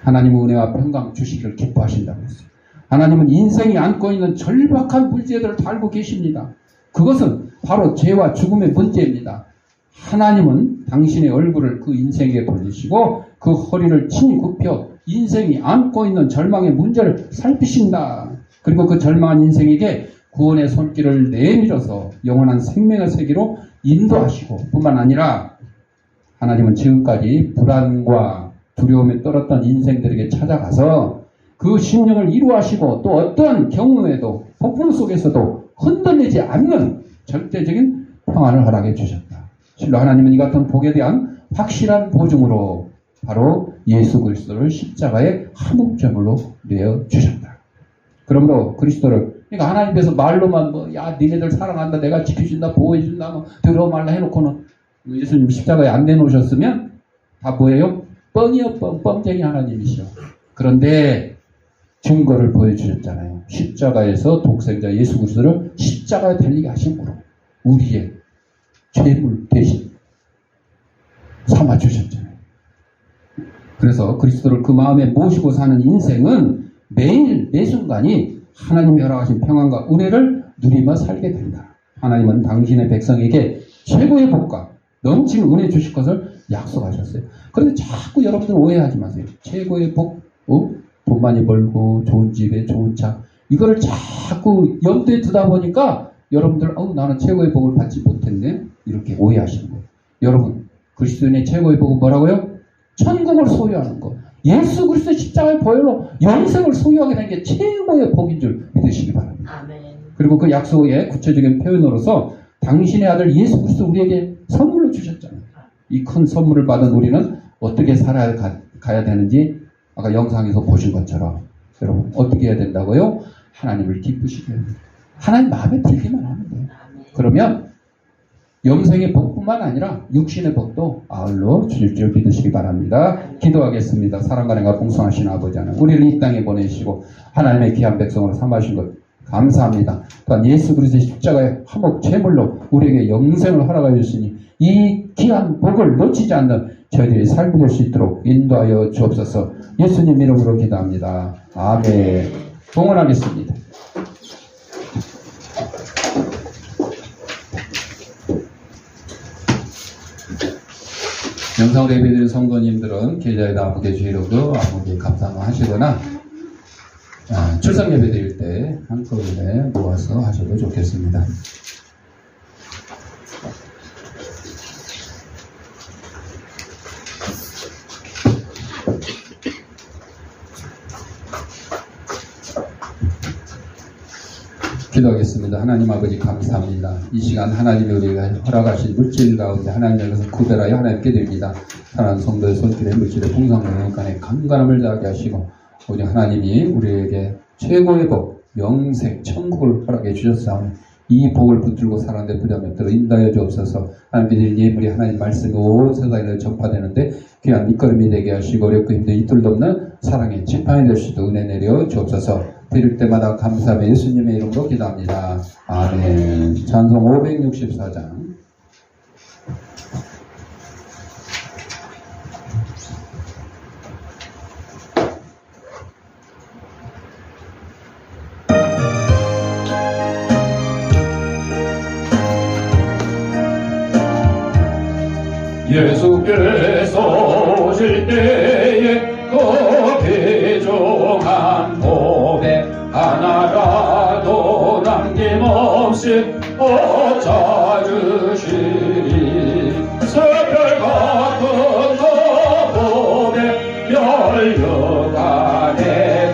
하나님은 은혜와 평강 주시기를 기뻐하신다고 했어요. 하나님은 인생이 안고 있는 절박한 문제들을 다 알고 계십니다. 그것은 바로 죄와 죽음의 문제입니다. 하나님은 당신의 얼굴을 그 인생에게 돌리시고 그 허리를 친히 굽혀 인생이 안고 있는 절망의 문제를 살피신다. 그리고 그 절망한 인생에게 구원의 손길을 내밀어서 영원한 생명의 세계로 인도하시고 뿐만 아니라 하나님은 지금까지 불안과 두려움에 떨었던 인생들에게 찾아가서 그 심령을 이루하시고 또 어떤 경우에도 폭풍 속에서도 흔들리지 않는 절대적인 평안을 허락해 주셨다. 실로 하나님은 이 같은 복에 대한 확실한 보증으로 바로 예수 그리스도를 십자가의 화목제물로 내어주셨다. 그러므로 그리스도를 그러니까 하나님께서 말로만 니네들 사랑한다 내가 지켜준다 보호해준다 들어 말라 해놓고는 예수님 십자가에 안 내놓으셨으면 다 뭐예요? 뻥이요 뻥쟁이 하나님이시죠. 그런데 증거를 보여주셨잖아요. 십자가에서 독생자 예수 그리스도를 십자가에 달리게 하심으로 우리의 죄물 대신 삼아주셨잖아요. 그래서 그리스도를 그 마음에 모시고 사는 인생은 매일 매 순간이 하나님이 허락하신 평안과 은혜를 누리며 살게 된다. 하나님은 당신의 백성에게 최고의 복과 넘치는 은혜 주실 것을 약속하셨어요. 그런데 자꾸 여러분들 오해하지 마세요. 최고의 복, 돈 많이 벌고 좋은 집에 좋은 차 이거를 자꾸 염두에 두다 보니까 여러분들 나는 최고의 복을 받지 못했네 이렇게 오해하시는 거예요. 여러분 그리스도인의 최고의 복은 뭐라고요? 천국을 소유하는 것. 예수 그리스도 십자가의 보혈로 영생을 소유하게 된 게 최고의 복인 줄 믿으시기 바랍니다. 아멘. 그리고 그 약속의 구체적인 표현으로서 당신의 아들 예수 그리스도 우리에게 선물로 주셨잖아요. 이 큰 선물을 받은 우리는 어떻게 살아야 가야 되는지 아까 영상에서 보신 것처럼 여러분 어떻게 해야 된다고요? 하나님을 기쁘시게 해야 돼요. 하나님 마음에 들기만 하면 돼요. 그러면 영생의 복뿐만 아니라 육신의 복도 아울러 주실 줄 믿으시기 바랍니다. 기도하겠습니다. 사랑과 은혜가 풍성하신 아버지 하나님 우리를 이 땅에 보내시고 하나님의 귀한 백성으로 삼으신 것 감사합니다. 또한 예수 그리스도의 십자가의 화목 제물로 우리에게 영생을 허락하여 주시니 이 귀한 복을 놓치지 않는 저희들이 삶이 될 수 있도록 인도하여 주옵소서. 예수님 이름으로 기도합니다. 아멘. 봉헌하겠습니다. 영상으로 예배드린 성도님들은 계좌에다 아무개 주의로도 아무개 감사하시거나 출석 예배 드릴 때 한꺼번에 모아서 하셔도 좋겠습니다. 기도하겠습니다. 하나님 아버지 감사합니다. 이 시간 하나님이 우리가 허락하신 물질 가운데 하나님께서 구별하여 하나님께 드립니다. 사랑하는 성도의 손길에 물질의 풍성한 간에 강건함을 자하게 하시고 우리 하나님이 우리에게 최고의 복, 영생, 천국을 허락해 주셨사오니 이 복을 붙들고 살아가는데 부담없도록 인도하여 주옵소서. 하나님 예물이 하나님 말씀이 온 세상에 전파되는데 귀한 밑거름이 되게 하시고 어렵고 힘든 이틀도 없는 사랑의 지팡이 될 수 있도록 은혜 내려 주옵소서. 드릴 때마다 감사하며 예수님의 이름으로 기도합니다. 아멘. 찬송 564장. 예수께서 오실 때에 그 귀중한 보배 하나라도 남김없이 얻어주시리. 새별 같은 그 보배 멸류관에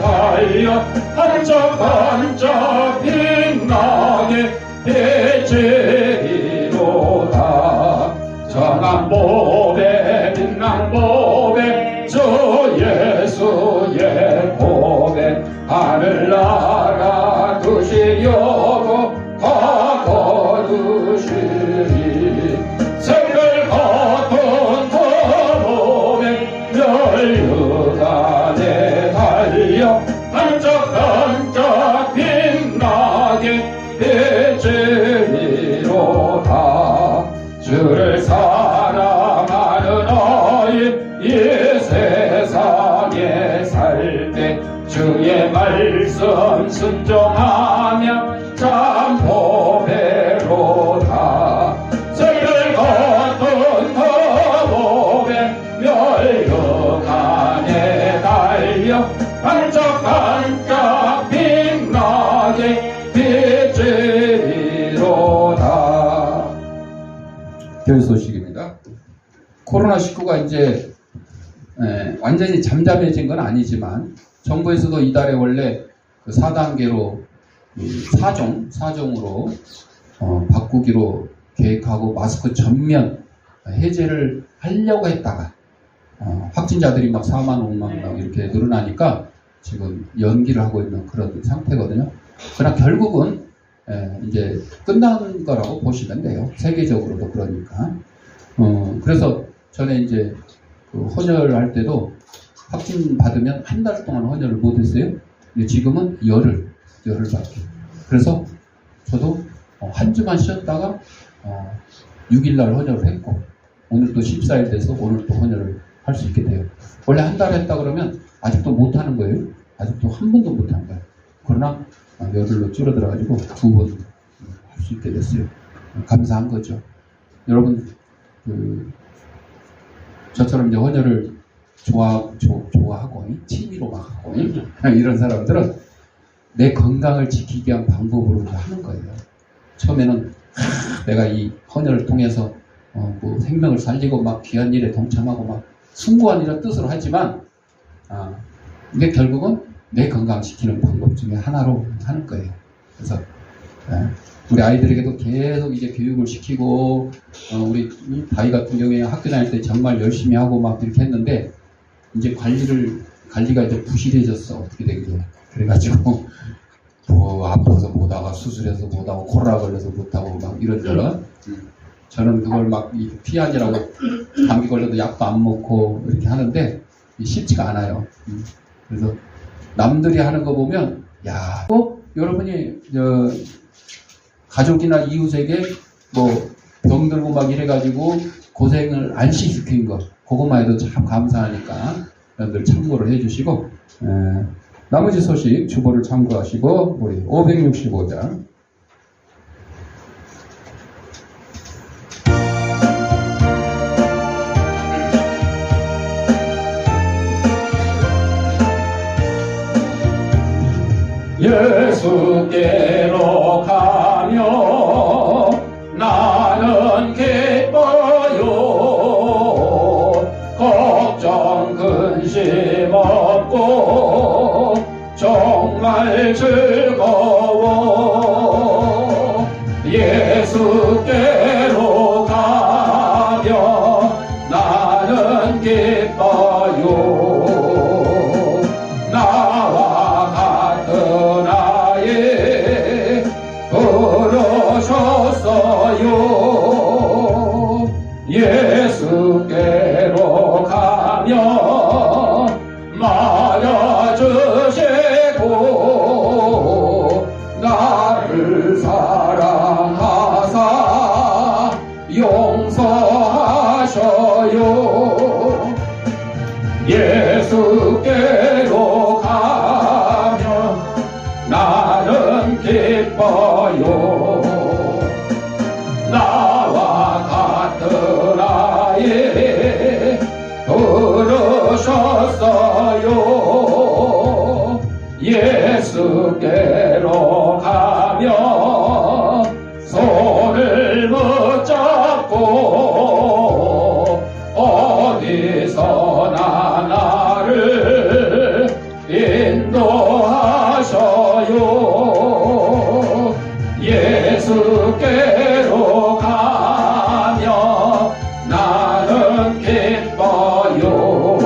달려 반짝반짝 빛나게 비치리로다. 정한 보배 빛난 보배 주 예수의 보배 하늘나라 두시려고 다 거두시리. 새별 같은 그 보배 멸류관에 달려 반짝반짝 빛나게 비치리로다. 주를 사랑하는 아이 이 세상에 살 때 주의 말씀 순종하며 참 보배로다. 새별 같은 그 보배 멸류관에 달려 반짝반짝 빛나게 비치리로다. 교회 소식입니다. 코로나19가 이제 완전히 잠잠해진 건 아니지만 정부에서도 이달에 원래 그 4단계로 4종으로 바꾸기로 계획하고 마스크 전면 해제를 하려고 했다가 확진자들이 막 4만 5만 막 이렇게 늘어나니까 지금 연기를 하고 있는 그런 상태거든요. 그러나 결국은 이제 끝난 거라고 보시면 돼요. 세계적으로도 그러니까. 그래서 전에 이제 그 헌혈할 때도 확진 받으면 한 달 동안 헌혈을 못 했어요. 근데 지금은 열흘 받게. 그래서 저도 한 주만 쉬었다가 6일날 헌혈을 했고 오늘 또 14일 돼서 오늘 또 헌혈을 할 수 있게 돼요. 원래 한 달 했다 그러면 아직도 못 하는 거예요. 아직도 한 번도 못 하는 거예요. 그러나 열흘로 줄어들어가지고 2번 할 수 있게 됐어요. 감사한 거죠. 여러분 저처럼 이제 헌혈을 좋아하고 취미로 막 하고 이런 사람들은 내 건강을 지키기 위한 방법으로 하는 거예요. 처음에는 내가 이 헌혈을 통해서 뭐 생명을 살리고 막 귀한 일에 동참하고 막 숭고한 이런 뜻으로 하지만 이게 결국은 내 건강 지키는 방법 중에 하나로 하는 거예요. 그래서 우리 아이들에게도 계속 이제 교육을 시키고 우리 다이 같은 경우에 학교 다닐 때 정말 열심히 하고 막 이렇게 했는데 이제 관리가 이제 부실해졌어. 어떻게 된 게. 그래가지고 뭐 아파서 못하고 수술해서 못하고 코로나 걸려서 못하고 막 이런저런 저는 그걸 막 피하느라고 감기 걸려도 약도 안 먹고 이렇게 하는데 쉽지가 않아요. 그래서 남들이 하는 거 보면 야, 여러분이 가족이나 이웃에게 뭐 병들고 막 이래가지고 고생을 안 시킨 거 그것만 해도 참 감사하니까 여러분들 참고를 해주시고 나머지 소식 주보를 참고하시고 우리 565장 예수께로 가며 나는 기뻐요. 걱정 근심 없고 정말 즐거워. 예수께로 가며 나는 기뻐요. 나와 같은 아이 부르셨어요. 예수께로 가며 말아주시고 기뻐요 나와 같은 아이 부르셨어요 예수께로 가며 손을 붙잡고 어디서나 나를 인도하셔요 예수께로 가며 나는 기뻐요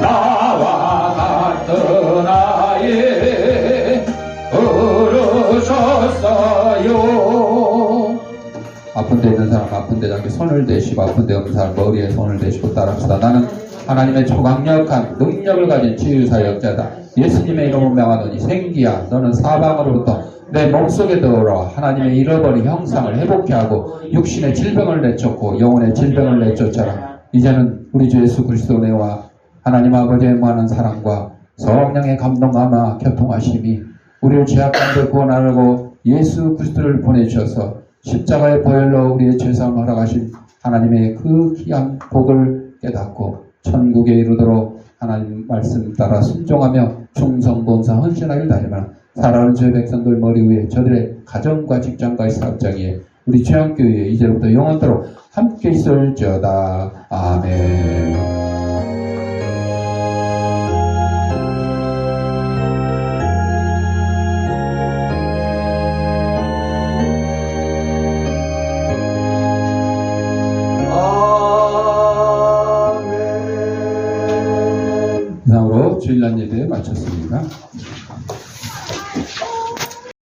나와 같은 아이 부르셨어요 아픈 데 있는 사람 아픈 데 자기 손을 대시고 아픈 데 없는 사람 머리에 손을 대시고 따라합시다. 나는 하나님의 초강력한 능력을 가진 치유사역자다. 예수님의 이름으로 명하노니 생기야 너는 사방으로부터 내 몸속에 들어오라. 하나님의 잃어버린 형상을 회복케 하고 육신의 질병을 내쫓고 영혼의 질병을 내쫓아라. 이제는 우리 주 예수 그리스도 내와 하나님 아버지의 무한한 사랑과 성령의 감동감화 교통하심이 우리를 죄악 가운데 구원하려고 예수 그리스도를 보내주셔서 십자가의 보혈로 우리의 죄사함을 허락하신 하나님의 그 귀한 복을 깨닫고 천국에 이르도록 하나님 말씀 따라 순종하며 충성 본사 헌신하길 다짐하라. 사랑하는 주의 백성들 머리 위에 저들의 가정과 직장과의 사업장에 우리 최영교회 이제부터 영원토록 함께 있을지어다. 아멘. 이상으로 주일날 예배 마쳤습니다.